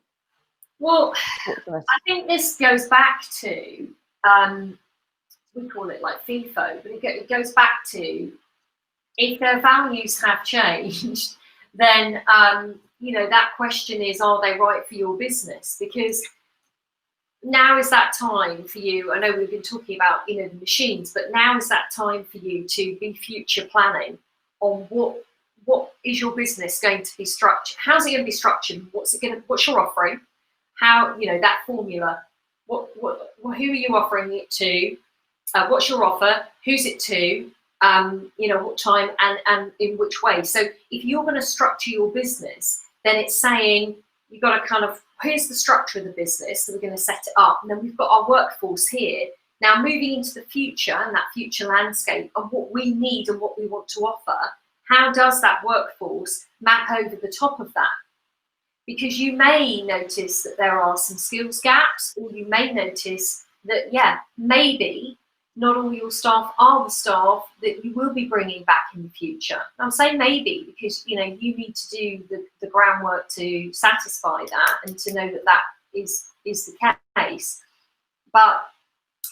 Well, I think this goes back to, we call it like FIFO, but it goes back to, if their values have changed, then, you know, that question is, are they right for your business? Because now is that time for you. I know we've been talking about, you know, the machines, but now is that time for you to be future planning on what is your business going to be structured? How's it going to be structured? What's your offering? How, you know, that formula, who are you offering it to? What's your offer? Who's it to? You know, what time and in which way? So if you're going to structure your business, then it's saying you've got to kind of, here's the structure of the business, so we're going to set it up, and then we've got our workforce here. Now moving into the future and that future landscape of what we need and what we want to offer, how does that workforce map over the top of that? Because you may notice that there are some skills gaps, or you may notice that, yeah, maybe not all your staff are the staff that you will be bringing back in the future. I'm saying maybe because, you know, you need to do the groundwork to satisfy that and to know that that is the case. But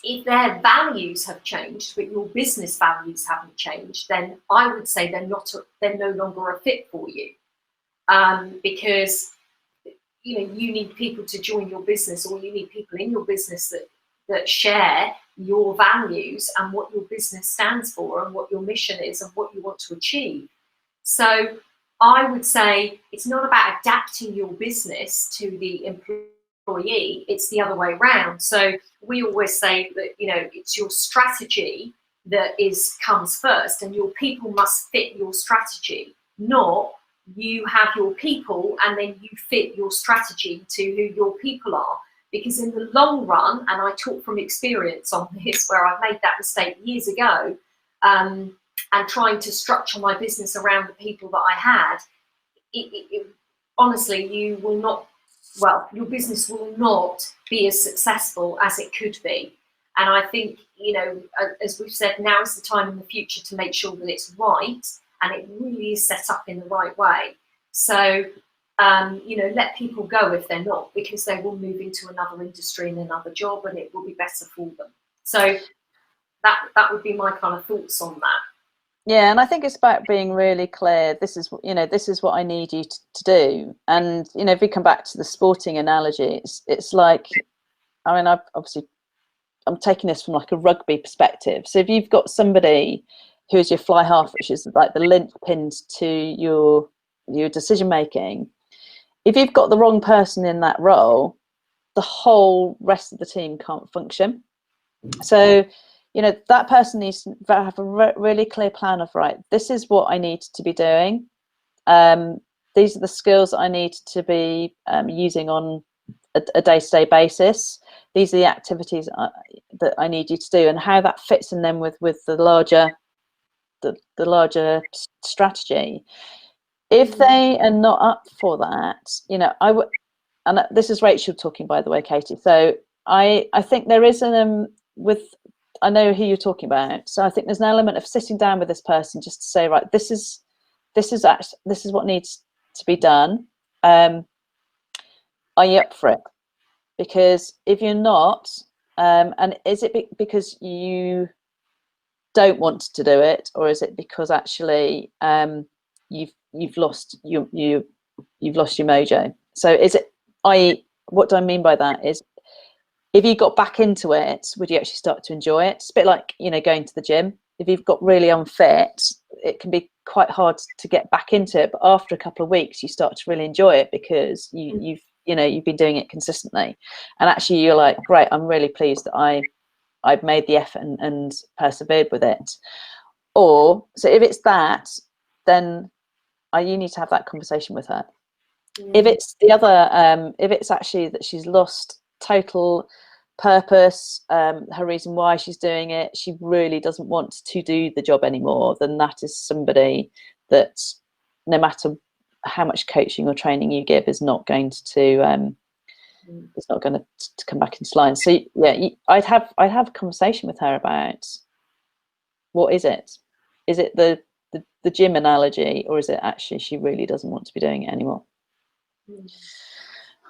if their values have changed, but your business values haven't changed, then I would say they're no longer a fit for you, because, you know, you need people to join your business, or you need people in your business that share your values and what your business stands for and what your mission is and what you want to achieve. So I would say it's not about adapting your business to the employee, it's the other way around. So we always say that, you know, it's your strategy that comes first, and your people must fit your strategy, not you have your people and then you fit your strategy to who your people are. Because in the long run, and I talk from experience on this, where I made that mistake years ago, and trying to structure my business around the people that I had, honestly, you will not, well, your business will not be as successful as it could be. And I think, you know, as we've said, now is the time in the future to make sure that it's right and it really is set up in the right way. So, you know, let people go if they're not, because they will move into another industry and another job, and it will be better for them. So that would be my kind of thoughts on that. Yeah, and I think it's about being really clear. This is, you know, this is what I need you to do. And, you know, if we come back to the sporting analogy, it's like, I mean, I'm taking this from like a rugby perspective. So if you've got somebody who's your fly half, which is like the linchpin to your decision making, if you've got the wrong person in that role, the whole rest of the team can't function. So, you know, that person needs to have a really clear plan of, right, this is what I need to be doing. These are the skills I need to be using on a day-to-day basis. These are the activities that I need you to do, and how that fits in them with the larger strategy. If they are not up for that, you know, I would, and this is Rachel talking, by the way, Katie. So I think there is I know who you're talking about. So I think there's an element of sitting down with this person just to say, right, this is what needs to be done. Are you up for it? Because if you're not, and is it because you don't want to do it, or is it because actually you've lost your mojo? So is it, what do I mean by that is, if you got back into it, would you actually start to enjoy it? It's a bit like, you know, going to the gym. If you've got really unfit, it can be quite hard to get back into it. But after a couple of weeks, you start to really enjoy it because you've been doing it consistently. And actually you're like, great, I'm really pleased that I've made the effort and persevered with it. Or, so if it's that, then you need to have that conversation with her. If it's the other, if it's actually that she's lost total purpose, her reason why she's doing it, she really doesn't want to do the job anymore, then that is somebody that, no matter how much coaching or training you give, is not going to it's not going to come back into line. So yeah, I'd have a conversation with her about, what is it? Is it the gym analogy, or is it actually she really doesn't want to be doing it anymore?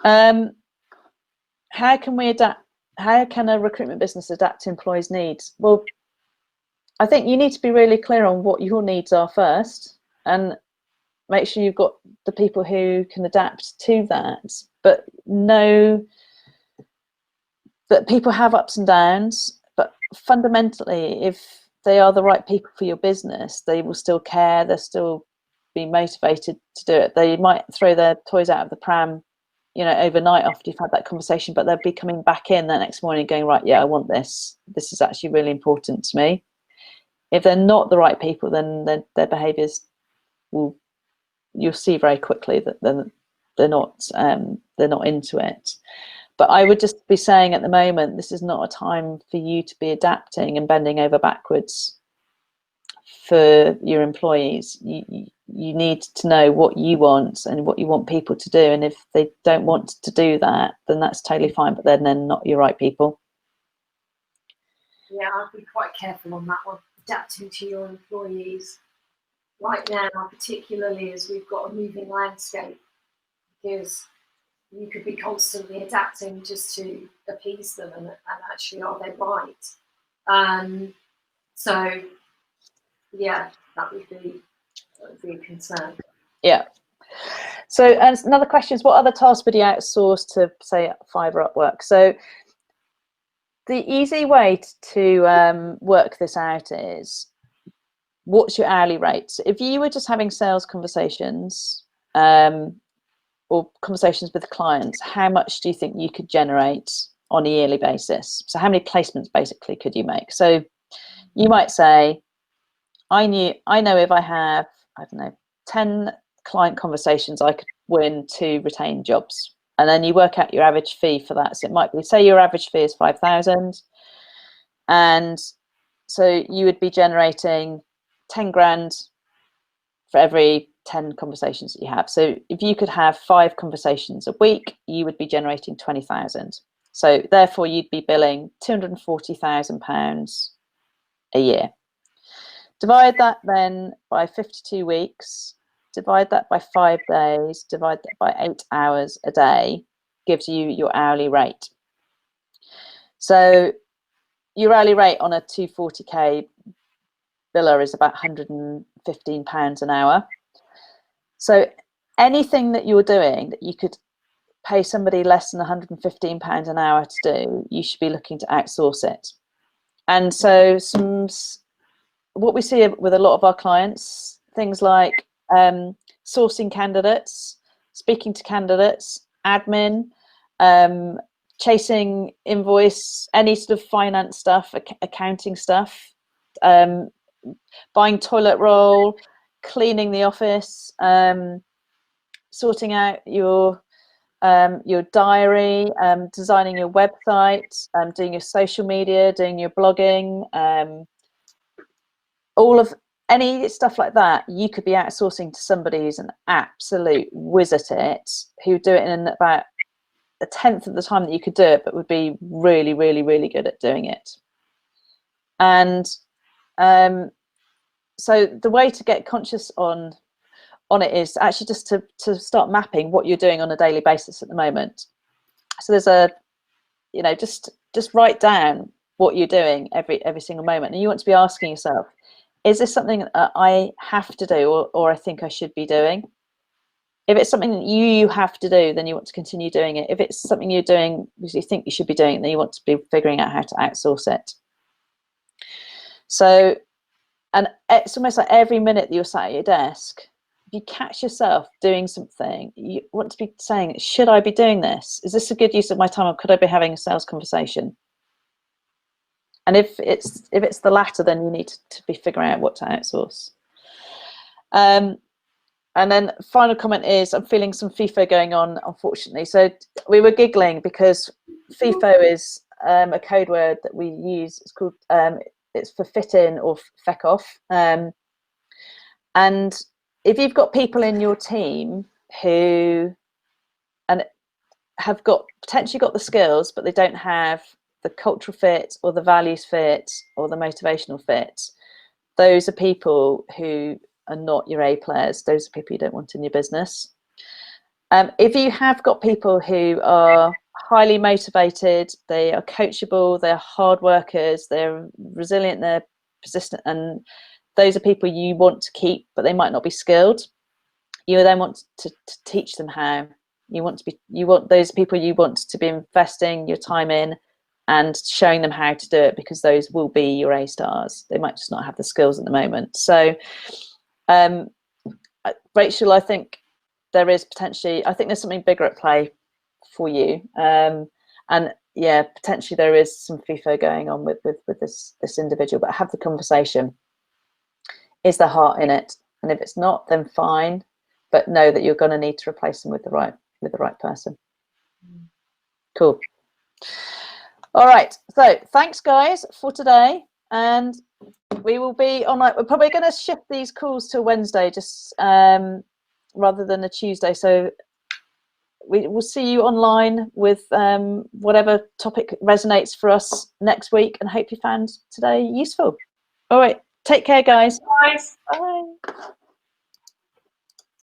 How can we adapt? How can a recruitment business adapt to employees' needs? Well, I think you need to be really clear on what your needs are first, and make sure you've got the people who can adapt to that. But know that people have ups and downs, but fundamentally, if they are the right people for your business, they will still care, they'll still be motivated to do it. They might throw their toys out of the pram, you know, overnight after you've had that conversation, but they'll be coming back in the next morning going, right, yeah, I want this. This is actually really important to me. If they're not the right people, then their behaviours you'll see very quickly that they're not into it. But I would just be saying, at the moment, this is not a time for you to be adapting and bending over backwards for your employees. You need to know what you want and what you want people to do, and if they don't want to do that, then that's totally fine, but then they're not your right people. Yeah, I'd be quite careful on that one, adapting to your employees right now, particularly as we've got a moving landscape, because you could be constantly adapting just to appease them, and actually, are they right? So yeah, that would be a concern. Yeah. So, and another question is, what other tasks would you outsource to, say, Fiverr, Upwork? So the easy way to work this out is, what's your hourly rate? So if you were just having sales conversations or conversations with clients, how much do you think you could generate on a yearly basis? So how many placements basically could you make? So you might say, I know if I have, I don't know, 10 client conversations, I could win 2 retained jobs. And then you work out your average fee for that. So it might be, say your average fee is 5,000. And so you would be generating 10 grand for every 10 conversations that you have. So if you could have 5 conversations a week, you would be generating 20,000. So therefore you'd be billing £240,000 a year. Divide that then by 52 weeks, divide that by 5 days, divide that by 8 hours a day, gives you your hourly rate. So your hourly rate on a 240k biller is about £115 an hour. So anything that you're doing that you could pay somebody less than £115 an hour to do, you should be looking to outsource it. And so what we see with a lot of our clients, things like sourcing candidates, speaking to candidates, admin, chasing invoice, any sort of finance stuff, accounting stuff, buying toilet roll, cleaning the office, sorting out your diary, designing your website, doing your social media, doing your blogging, all of any stuff like that, you could be outsourcing to somebody who's an absolute whiz at it, who do it in about a tenth of the time that you could do it, but would be really, really, really good at doing it. And so the way to get conscious on it is actually just to start mapping what you're doing on a daily basis at the moment. So there's a, you know, just write down what you're doing every single moment, and you want to be asking yourself, is this something that I have to do, or I think I should be doing? If it's something that you have to do, then you want to continue doing it. If it's something you're doing because you think you should be doing it, then you want to be figuring out how to outsource it. So, and it's almost like every minute that you're sat at your desk, if you catch yourself doing something, you want to be saying, should I be doing this? Is this a good use of my time, or could I be having a sales conversation? And if it's the latter, then you need to be figuring out what to outsource. And then final comment is, I'm feeling some FIFO going on, unfortunately. So we were giggling because FIFO is a code word that we use. It's called it's for fit in or feck off. And if you've got people in your team who have potentially got the skills, but they don't have the cultural fit or the values fit or the motivational fit, those are people who are not your A players. Those are people you don't want in your business. If you have got people who are highly motivated, they are coachable, they're hard workers, they're resilient, they're persistent, and those are people you want to keep, but they might not be skilled. You then want to teach them how. You want those people you want to be investing your time in and showing them how to do it, because those will be your A stars. They might just not have the skills at the moment. So Rachel, I think there's something bigger at play for you. And yeah, potentially there is some FIFO going on with this individual, but have the conversation. Is there heart in it? And if it's not, then fine, but know that you're going to need to replace them with the right person. Cool. All right, so thanks guys for today, and we will be on, we're probably going to shift these calls to Wednesday, just rather than a Tuesday, so we will see you online with whatever topic resonates for us next week, and hope you found today useful. All right, take care guys. Bye. Bye.